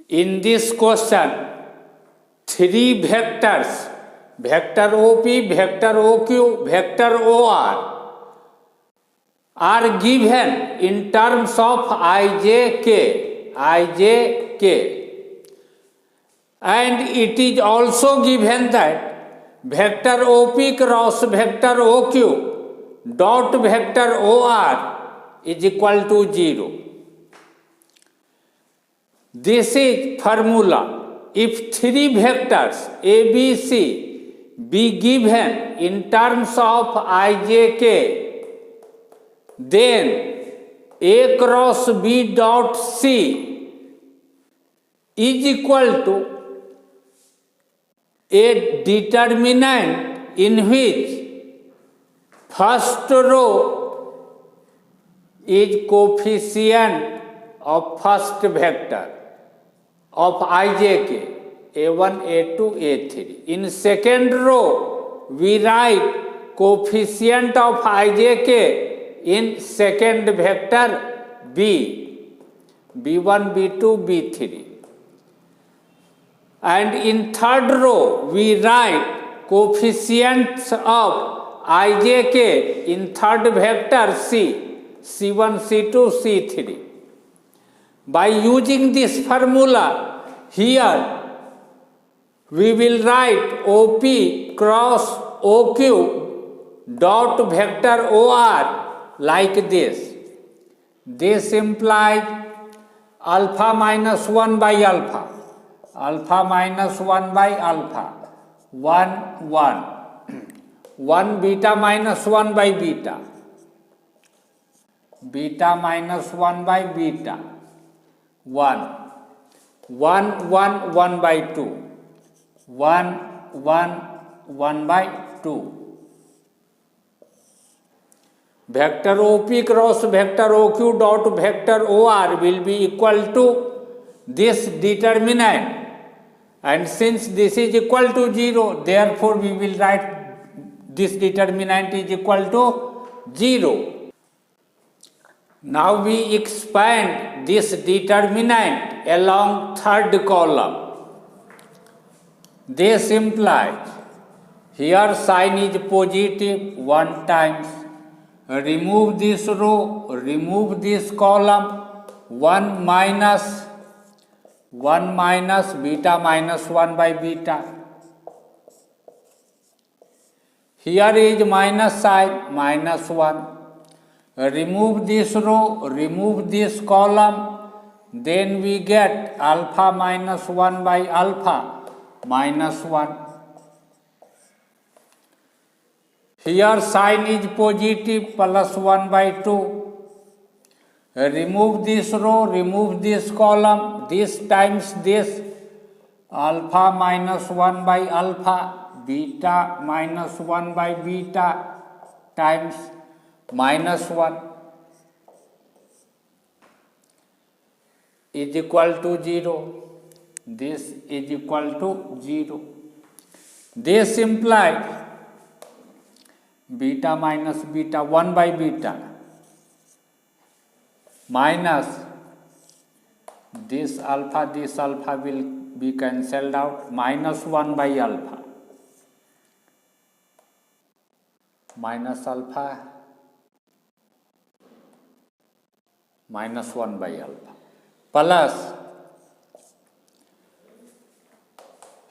In this question, three vectors, vector OP, vector OQ, vector OR, are given in terms of ijk, and it is also given that vector OP cross vector OQ dot vector OR is equal to 0. This is formula. If three vectors A, B, C be given in terms of ijk, then A cross B dot C is equal to a determinant in which first row is coefficient of first vector of ijk, a1, a2, a3. In second row, we write coefficient of ijk in second vector b, b1, b2, b3. And in third row, we write coefficients of ijk in third vector c, c1, c2, c3. By using this formula, here we will write OP cross OQ dot vector OR like this. This implies alpha minus 1 by alpha, alpha minus 1 by alpha, 1, 1, 1 beta minus 1 by beta, beta minus 1 by beta, 1, 1, 1, 1 by 2, 1, 1, 1 by 2. Vector OP cross vector OQ dot vector OR will be equal to this determinant, and since this is equal to 0, therefore we will write this determinant is equal to 0. Now we expand this determinant along third column. This implies here sign is positive 1 times. Remove this row, remove this column, 1 minus beta minus 1 by beta. Here is minus sign, minus 1. Remove this row, remove this column, then we get alpha minus 1 by alpha minus 1. Here sign is positive plus 1 by 2. Remove this row, remove this column, this times this, alpha minus 1 by alpha, beta minus 1 by beta times minus 1 is equal to 0. This is equal to 0. This implies beta minus beta 1 by beta minus this alpha will be cancelled out, minus 1 by alpha, minus alpha minus 1 by alpha, plus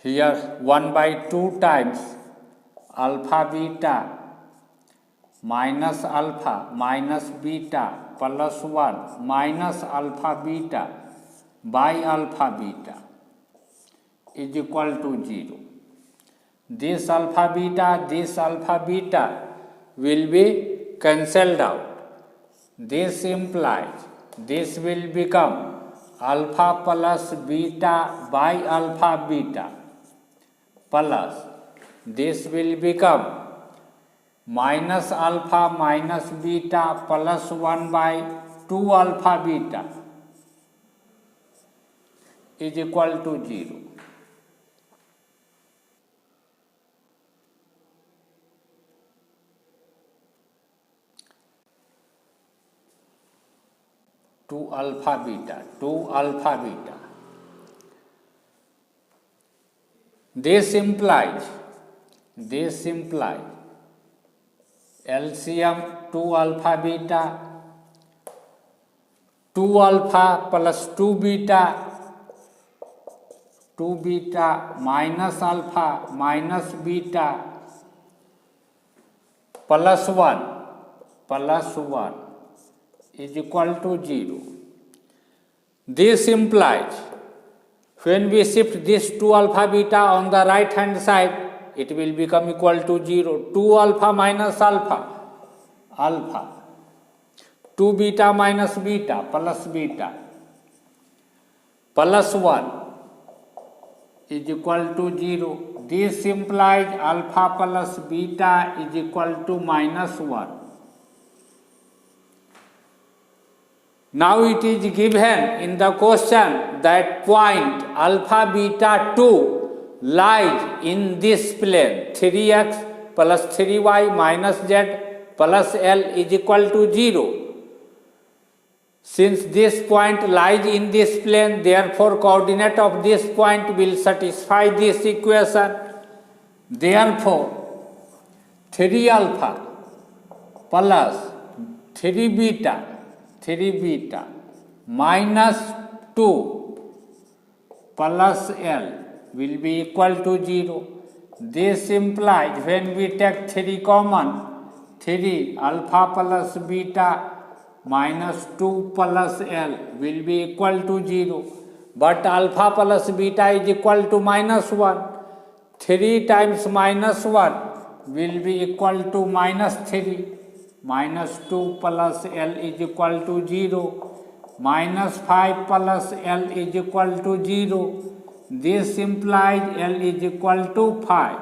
here 1 by 2 times alpha beta minus alpha minus beta plus 1 minus alpha beta by alpha beta is equal to 0. This alpha beta will be cancelled out. This implies this will become alpha plus beta by alpha beta plus this will become minus alpha minus beta plus 1 by 2 alpha beta is equal to 0. Two alpha beta This implies LCM 2 alpha beta, 2 alpha plus 2 beta, 2 beta minus alpha minus beta plus 1 is equal to 0. This implies when we shift this 2 alpha beta on the right hand side, it will become equal to 0. 2 alpha minus alpha, 2 beta minus beta plus 1 is equal to 0. This implies alpha plus beta is equal to minus 1. Now it is given in the question that point alpha beta 2 lies in this plane 3x plus 3y minus z plus L is equal to 0. Since this point lies in this plane, therefore coordinate of this point will satisfy this equation. Therefore 3 alpha plus 3 beta minus 2 plus L will be equal to 0. This implies when we take 3 common, 3 alpha plus beta minus 2 plus L will be equal to 0. But alpha plus beta is equal to minus 1. 3 times minus 1 will be equal to minus 3. Minus 2 plus L is equal to 0. Minus 5 plus L is equal to 0. This implies L is equal to 5.